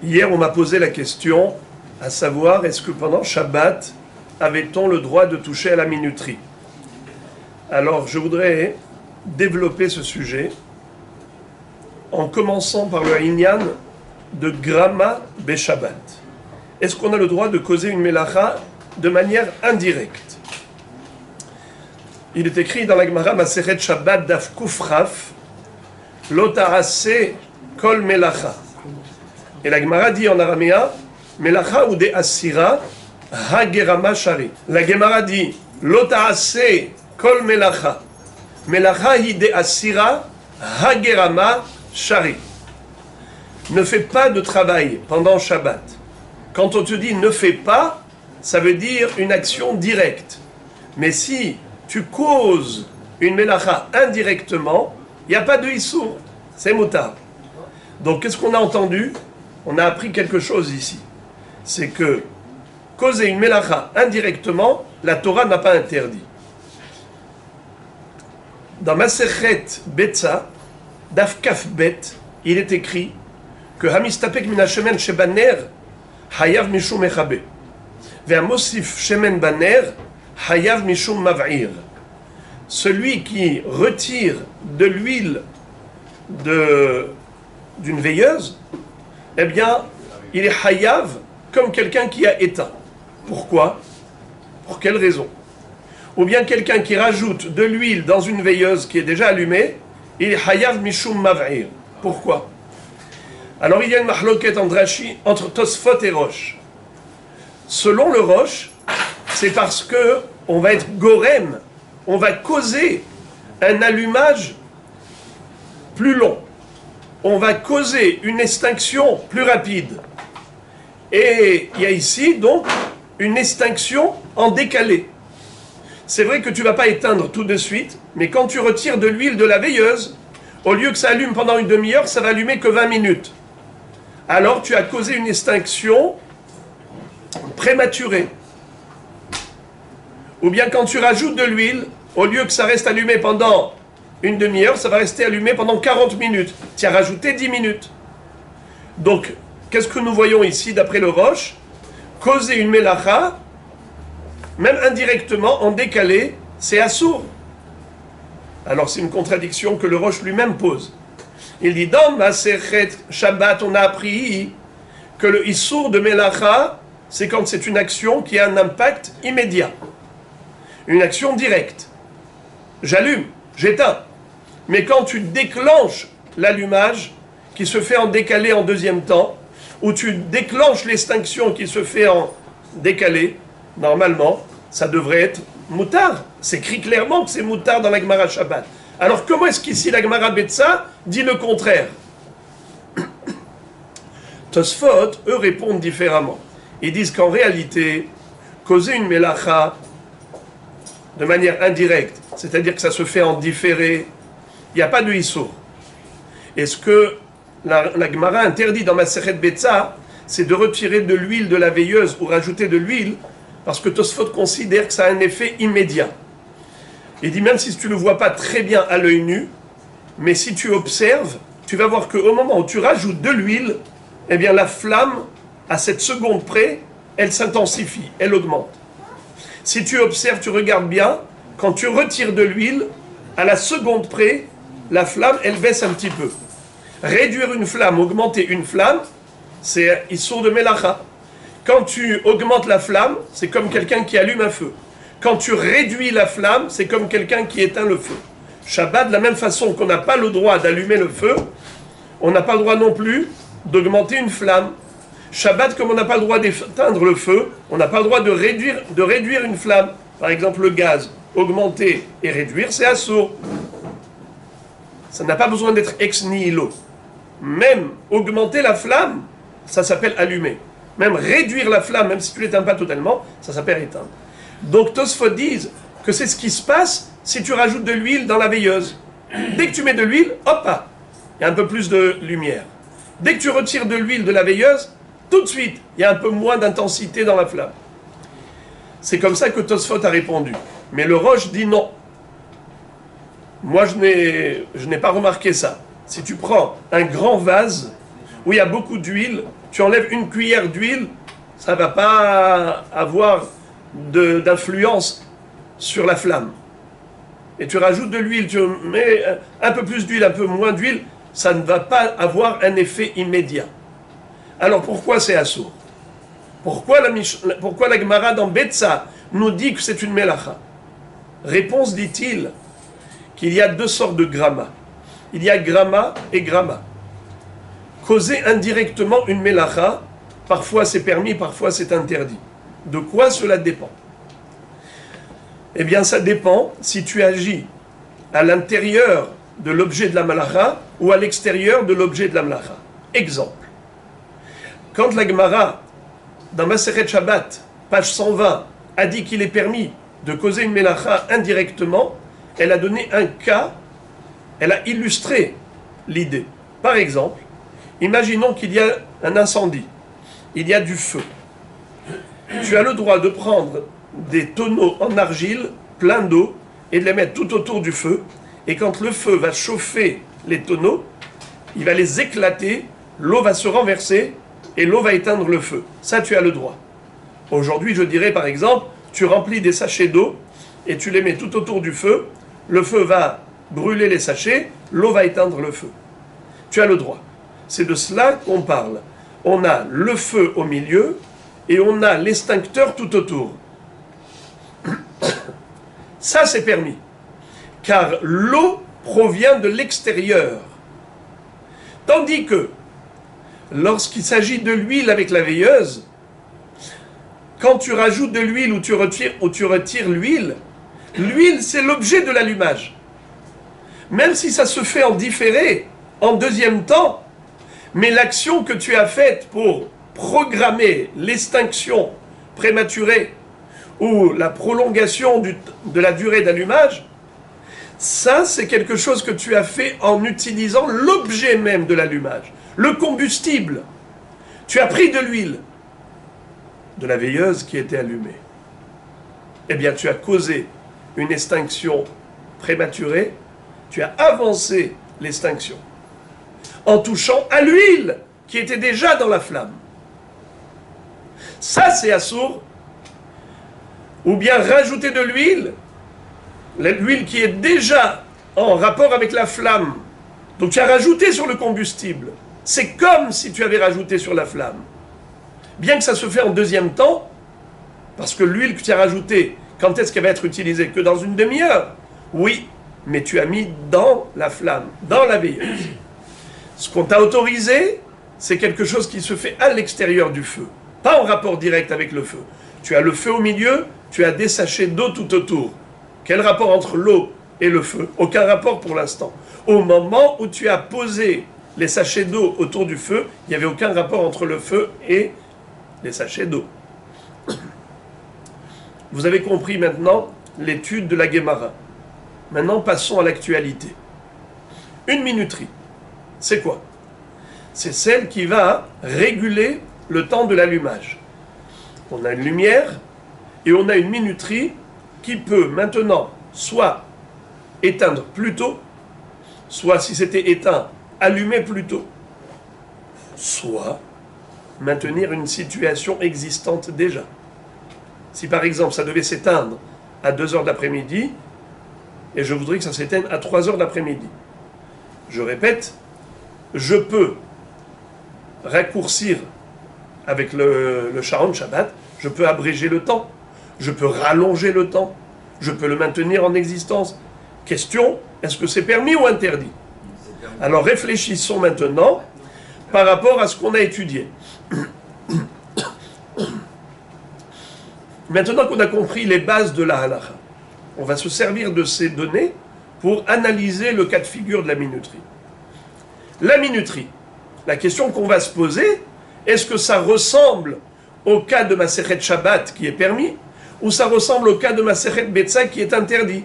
Hier, on m'a posé la question, à savoir, est-ce que pendant Shabbat, avait-on le droit de toucher à la minuterie? Alors, je voudrais développer ce sujet en commençant par le Inyan de Grama Beshabbat. Est-ce qu'on a le droit de causer une melacha de manière indirecte? Il est écrit dans la Gemara Masechet Shabbat Daf Kufraf, Lo ta'aseh kol melacha. Et la Gemara dit en araméen, melacha ou de asira, hagerama shari. La Gemara dit, Lo ta'aseh kol melacha. Melacha hi de asira, hagerama shari. Ne fais pas de travail pendant Shabbat. Quand on te dit ne fais pas, ça veut dire une action directe. Mais si tu causes une melacha indirectement, il n'y a pas de issour, c'est moutar. Donc qu'est-ce qu'on a entendu? On a appris quelque chose ici. C'est que causer une melacha indirectement, la Torah n'a pas interdit. Dans Masechet Betza, Daf Kaf Bet, il est écrit que Hamistapek min hashemen shebaner hayav mishum mechabe. Ve'amosif shemen baner hayav mishum mav'ir. Celui qui retire de l'huile d'une veilleuse, eh bien, il est hayav comme quelqu'un qui a éteint. Pourquoi? Pour quelle raison? Ou bien quelqu'un qui rajoute de l'huile dans une veilleuse qui est déjà allumée, il est hayav mishum mav'ir. Pourquoi? Alors il y a une mahloket entre Tosfot et Rosh. Selon le Rosh, c'est parce que on va être gorem, on va causer un allumage plus long. On va causer une extinction plus rapide. Et il y a ici donc une extinction en décalé. C'est vrai que tu ne vas pas éteindre tout de suite, mais quand tu retires de l'huile de la veilleuse, au lieu que ça allume pendant une demi-heure, ça va allumer que 20 minutes. Alors tu as causé une extinction prématurée. Ou bien quand tu rajoutes de l'huile, au lieu que ça reste allumé pendant une demi-heure, ça va rester allumé pendant 40 minutes. Tu as rajouté 10 minutes. Donc, qu'est-ce que nous voyons ici d'après le Rosh? Causer une melacha, même indirectement, en décalé, c'est assour. Alors c'est une contradiction que le Rosh lui-même pose. Il dit, dans Masechet Shabbat, on a appris que le issour de melacha, c'est quand c'est une action qui a un impact immédiat. Une action directe. J'allume, j'éteins. Mais quand tu déclenches l'allumage, qui se fait en décalé en deuxième temps, ou tu déclenches l'extinction qui se fait en décalé, normalement, ça devrait être moutar. C'est écrit clairement que c'est moutar dans la Gemara Shabbat. Alors comment est-ce qu'ici la Gemara Betza dit le contraire? Tosfot, eux, répondent différemment. Ils disent qu'en réalité, causer une melacha de manière indirecte, c'est-à-dire que ça se fait en différé, il n'y a pas de issour. Et ce que la Gemara interdit dans Masechet Betza, c'est de retirer de l'huile de la veilleuse ou rajouter de l'huile, parce que Tosfot considère que ça a un effet immédiat. Il dit même si tu ne le vois pas très bien à l'œil nu, mais si tu observes, tu vas voir qu'au moment où tu rajoutes de l'huile, eh bien la flamme, à cette seconde près, elle s'intensifie, elle augmente. Si tu observes, tu regardes bien, quand tu retires de l'huile, à la seconde près, la flamme, elle baisse un petit peu. Réduire une flamme, augmenter une flamme, c'est issour de melacha. Quand tu augmentes la flamme, c'est comme quelqu'un qui allume un feu. Quand tu réduis la flamme, c'est comme quelqu'un qui éteint le feu. Shabbat, de la même façon qu'on n'a pas le droit d'allumer le feu, on n'a pas le droit non plus d'augmenter une flamme. Shabbat, comme on n'a pas le droit d'éteindre le feu, on n'a pas le droit de réduire une flamme. Par exemple, le gaz, augmenter et réduire, c'est assour. Ça n'a pas besoin d'être ex nihilo. Même augmenter la flamme, ça s'appelle allumer. Même réduire la flamme, même si tu ne l'éteins pas totalement, ça s'appelle éteindre. Donc Tosfot disent que c'est ce qui se passe si tu rajoutes de l'huile dans la veilleuse. Dès que tu mets de l'huile, hop, il y a un peu plus de lumière. Dès que tu retires de l'huile de la veilleuse, tout de suite, il y a un peu moins d'intensité dans la flamme. C'est comme ça que Tosfot a répondu. Mais le Rosh dit non. Moi, je n'ai pas remarqué ça. Si tu prends un grand vase où il y a beaucoup d'huile, tu enlèves une cuillère d'huile, ça ne va pas avoir d'influence sur la flamme. Et tu rajoutes de l'huile, tu mets un peu plus d'huile, un peu moins d'huile, ça ne va pas avoir un effet immédiat. Alors pourquoi c'est assourd? Pourquoi la Gemara dans Betsa nous dit que c'est une mélacha? Réponse, dit-il, qu'il y a deux sortes de gramma. Il y a gramma et gramma. Causer indirectement une mélacha, parfois c'est permis, parfois c'est interdit. De quoi cela dépend? Eh bien, ça dépend si tu agis à l'intérieur de l'objet de la malacha ou à l'extérieur de l'objet de la malacha. Exemple. Quand la Gemara, dans Masechet Shabbat, page 120, a dit qu'il est permis de causer une mélacha indirectement, elle a donné un cas, elle a illustré l'idée. Par exemple, imaginons qu'il y a un incendie, il y a du feu. Tu as le droit de prendre des tonneaux en argile pleins d'eau et de les mettre tout autour du feu. Et quand le feu va chauffer les tonneaux, il va les éclater, l'eau va se renverser et l'eau va éteindre le feu. Ça, tu as le droit. Aujourd'hui, je dirais par exemple, tu remplis des sachets d'eau et tu les mets tout autour du feu. Le feu va brûler les sachets, l'eau va éteindre le feu. Tu as le droit. C'est de cela qu'on parle. On a le feu au milieu et on a l'extincteur tout autour. Ça, c'est permis. Car l'eau provient de l'extérieur. Tandis que, lorsqu'il s'agit de l'huile avec la veilleuse, quand tu rajoutes de l'huile ou tu retires l'huile, l'huile, c'est l'objet de l'allumage. Même si ça se fait en différé, en deuxième temps, mais l'action que tu as faite pour programmer l'extinction prématurée ou la prolongation de la durée d'allumage, ça, c'est quelque chose que tu as fait en utilisant l'objet même de l'allumage, le combustible. Tu as pris de l'huile, de la veilleuse qui était allumée. Eh bien, tu as causé une extinction prématurée, tu as avancé l'extinction en touchant à l'huile qui était déjà dans la flamme. Ça, c'est assourd. Ou bien rajouter de l'huile qui est déjà en rapport avec la flamme. Donc tu as rajouté sur le combustible. C'est comme si tu avais rajouté sur la flamme. Bien que ça se fait en deuxième temps, parce que l'huile que tu as rajoutée, quand est-ce qu'elle va être utilisée? Que dans une demi-heure? Oui, mais tu as mis dans la flamme, dans la veilleuse. Ce qu'on t'a autorisé, c'est quelque chose qui se fait à l'extérieur du feu, pas en rapport direct avec le feu. Tu as le feu au milieu, tu as des sachets d'eau tout autour. Quel rapport entre l'eau et le feu? Aucun rapport pour l'instant. Au moment où tu as posé les sachets d'eau autour du feu, il n'y avait aucun rapport entre le feu et les sachets d'eau. Vous avez compris maintenant l'étude de la Guémara. Maintenant, passons à l'actualité. Une minuterie, c'est quoi? C'est celle qui va réguler le temps de l'allumage. On a une lumière et on a une minuterie qui peut maintenant soit éteindre plus tôt, soit si c'était éteint, allumer plus tôt, soit maintenir une situation existante déjà. Si par exemple ça devait s'éteindre à 2 heures d'après-midi, et je voudrais que ça s'éteigne à 3 heures d'après-midi. Je répète, je peux raccourcir avec le Sharon Shabbat, je peux abréger le temps, je peux rallonger le temps, je peux le maintenir en existence. Question, est-ce que c'est permis ou interdit? Alors réfléchissons maintenant par rapport à ce qu'on a étudié. Maintenant qu'on a compris les bases de la halakha, on va se servir de ces données pour analyser le cas de figure de la minuterie. La minuterie, la question qu'on va se poser, est-ce que ça ressemble au cas de Masechet Shabbat qui est permis, ou ça ressemble au cas de Masechet Betsa qui est interdit?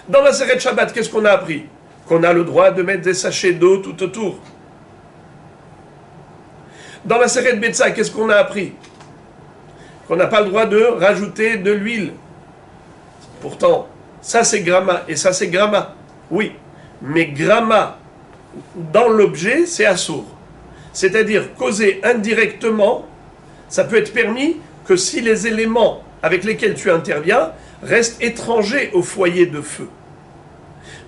Dans Masechet Shabbat, qu'est-ce qu'on a appris? Qu'on a le droit de mettre des sachets d'eau tout autour. Dans Masechet Betsa, qu'est-ce qu'on a appris? Qu'on n'a pas le droit de rajouter de l'huile. Pourtant, ça c'est gramma et ça c'est gramma. Oui, mais gramma dans l'objet, c'est assourd. C'est-à-dire causer indirectement, ça peut être permis que si les éléments avec lesquels tu interviens restent étrangers au foyer de feu.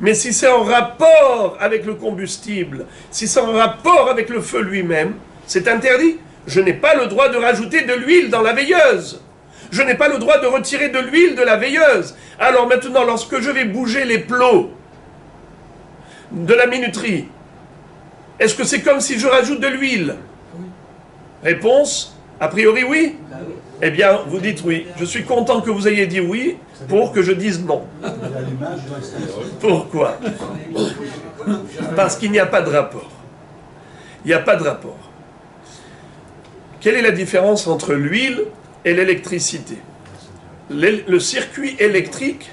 Mais si c'est en rapport avec le combustible, si c'est en rapport avec le feu lui-même, c'est interdit. Je n'ai pas le droit de rajouter de l'huile dans la veilleuse. Je n'ai pas le droit de retirer de l'huile de la veilleuse. Alors maintenant, lorsque je vais bouger les plots de la minuterie, est-ce que c'est comme si je rajoute de l'huile? Réponse, a priori oui. Eh bien, vous dites oui. Je suis content que vous ayez dit oui pour que je dise non. Pourquoi? Parce qu'il n'y a pas de rapport. Il n'y a pas de rapport. Quelle est la différence entre l'huile et l'électricité? Le circuit électrique,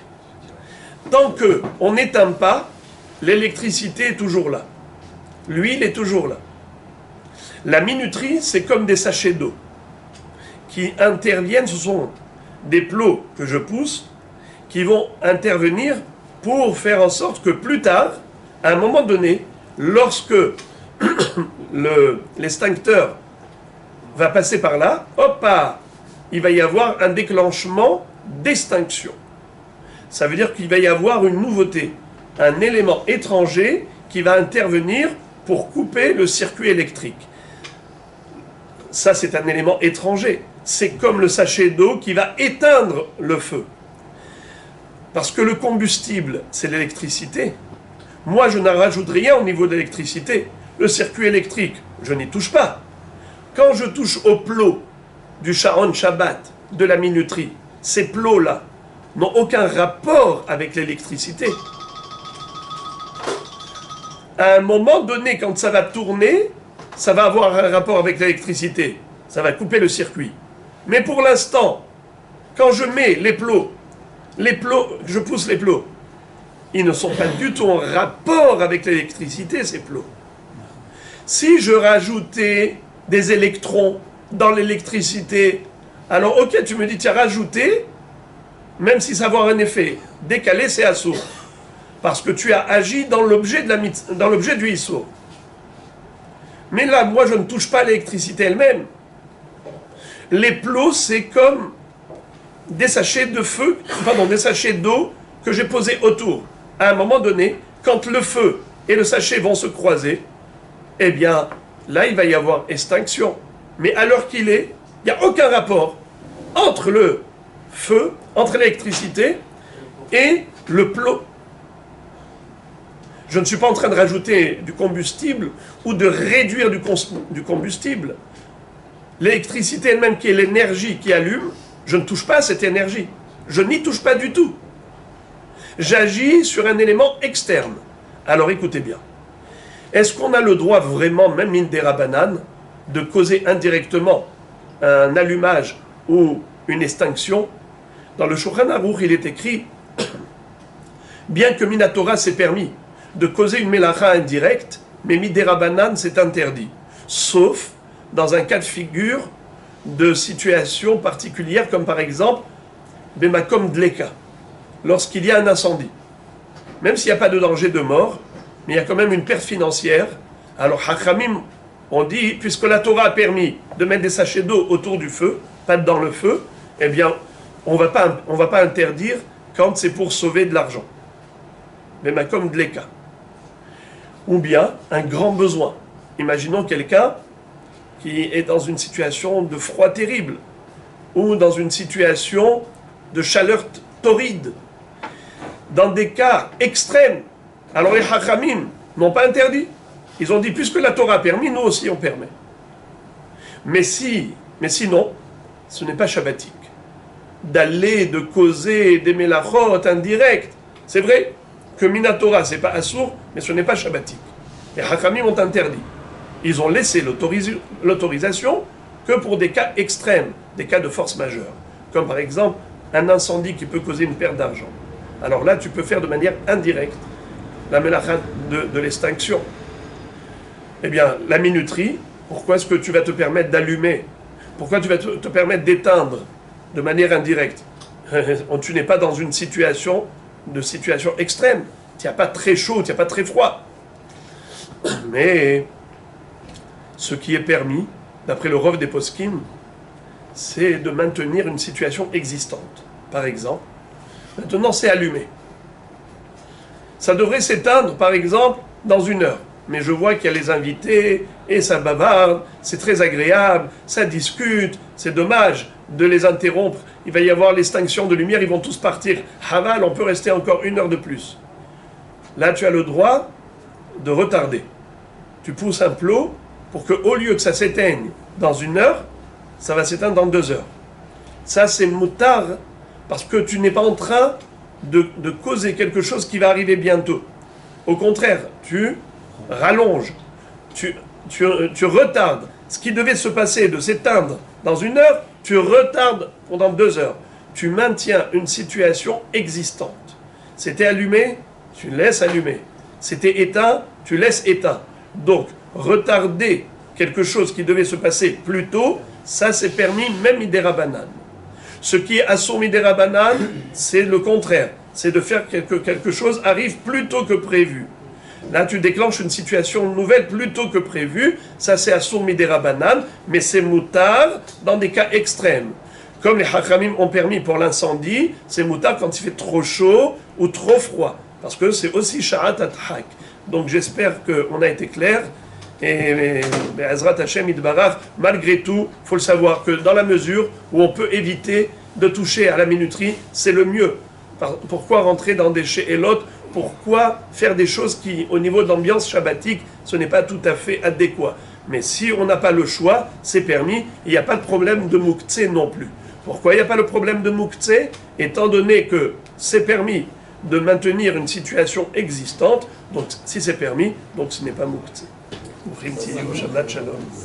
tant qu'on n'éteint pas, l'électricité est toujours là. L'huile est toujours là. La minuterie, c'est comme des sachets d'eau qui interviennent, ce sont des plots que je pousse, qui vont intervenir pour faire en sorte que plus tard, à un moment donné, lorsque l'extincteur va passer par là, hop, il va y avoir un déclenchement d'extinction. Ça veut dire qu'il va y avoir une nouveauté, un élément étranger qui va intervenir pour couper le circuit électrique. Ça, c'est un élément étranger. C'est comme le sachet d'eau qui va éteindre le feu. Parce que le combustible, c'est l'électricité. Moi, je n'en rajoute rien au niveau de l'électricité. Le circuit électrique, je n'y touche pas. Quand je touche au plot du Sharon Shabbat, de la minuterie, ces plots-là n'ont aucun rapport avec l'électricité. À un moment donné, quand ça va tourner, ça va avoir un rapport avec l'électricité. Ça va couper le circuit. Mais pour l'instant, quand je mets les plots, je pousse les plots, ils ne sont pas du tout en rapport avec l'électricité, ces plots. Si je rajoutais des électrons dans l'électricité, alors ok, tu me dis, tu as rajouté, même si ça va avoir un effet décalé, c'est assourd. Parce que tu as agi dans l'objet du issour. Mais là, moi, je ne touche pas l'électricité elle-même. Les plots, c'est comme des sachets de feu, des sachets d'eau que j'ai posés autour. À un moment donné, quand le feu et le sachet vont se croiser, eh bien, là, il va y avoir extinction. Mais à l'heure qu'il est, il n'y a aucun rapport entre le feu, entre l'électricité et le plot. Je ne suis pas en train de rajouter du combustible ou de réduire du combustible. L'électricité elle-même, qui est l'énergie qui allume, je ne touche pas à cette énergie. Je n'y touche pas du tout. J'agis sur un élément externe. Alors écoutez bien. Est-ce qu'on a le droit vraiment, même Indera Banane, de causer indirectement un allumage ou une extinction? Dans le Shulchan Aruch, il est écrit, bien que Minatora s'est permis de causer une mélacha indirecte, mais Midera Banane c'est interdit. Sauf dans un cas de figure de situation particulière, comme par exemple, Bemakom Dleka, lorsqu'il y a un incendie. Même s'il n'y a pas de danger de mort, mais il y a quand même une perte financière. Alors Hachamim, on dit, puisque la Torah a permis de mettre des sachets d'eau autour du feu, pas dans le feu, eh bien, on va pas interdire quand c'est pour sauver de l'argent. Bemakom Dleka. Ou bien un grand besoin. Imaginons quelqu'un qui est dans une situation de froid terrible, ou dans une situation de chaleur torride, dans des cas extrêmes. Alors les Hachamim n'ont pas interdit. Ils ont dit, puisque la Torah a permis, nous aussi on permet. Mais sinon, ce n'est pas shabbatique. D'aller, de causer des mélachot indirects. C'est vrai que Minatora, c'est pas assour, mais ce n'est pas shabbatique. Les Hachamim ont interdit. Ils ont laissé l'autorisation que pour des cas extrêmes, des cas de force majeure. Comme par exemple, un incendie qui peut causer une perte d'argent. Alors là, tu peux faire de manière indirecte la mélacha de l'extinction. Eh bien, la minuterie, pourquoi est-ce que tu vas te permettre d'allumer? Pourquoi tu vas te permettre d'éteindre de manière indirecte? Tu n'es pas dans une situation extrême. Tu n'as pas très chaud, tu n'as pas très froid. Mais Ce qui est permis, d'après le Rov des Poskim, c'est de maintenir une situation existante. Par exemple, maintenant c'est allumé. Ça devrait s'éteindre, par exemple, dans 1 heure. Mais je vois qu'il y a les invités, et ça bavarde, c'est très agréable, ça discute, c'est dommage de les interrompre. Il va y avoir l'extinction de lumière, ils vont tous partir. Haval, on peut rester encore 1 heure de plus. Là, tu as le droit de retarder. Tu pousses un plot pour qu'au lieu que ça s'éteigne dans 1 heure, ça va s'éteindre dans 2 heures. Ça, c'est moutar, parce que tu n'es pas en train de causer quelque chose qui va arriver bientôt. Au contraire, tu rallonges, tu retardes. Ce qui devait se passer de s'éteindre dans 1 heure, tu retardes pendant 2 heures. Tu maintiens une situation existante. C'était allumé, tu laisses allumer. C'était éteint, tu laisses éteint. Donc, retarder quelque chose qui devait se passer plus tôt, ça c'est permis même Midera Banane. Ce qui est Assour Midera Banane, c'est le contraire. C'est de faire quelque chose arrive plus tôt que prévu. Là, tu déclenches une situation nouvelle plus tôt que prévu. Ça, c'est Assour Midera Banane, mais c'est Moutar dans des cas extrêmes. Comme les Hachamim ont permis pour l'incendie, c'est Moutar quand il fait trop chaud ou trop froid. Parce que c'est aussi Sha'at Athak. Donc j'espère qu'on a été clair. Et Ezrat Hashem Idbarach, malgré tout, il faut le savoir que dans la mesure où on peut éviter de toucher à la minuterie, c'est le mieux. Pourquoi rentrer dans des shé'elot? Pourquoi faire des choses qui, au niveau de l'ambiance shabbatique, ce n'est pas tout à fait adéquat? Mais si on n'a pas le choix, c'est permis. Il n'y a pas de problème de mouktsé non plus. Pourquoi il n'y a pas le problème de mouktsé? Étant donné que c'est permis de maintenir une situation existante, donc si c'est permis, donc ce n'est pas mouktsé. Shabbat shalom.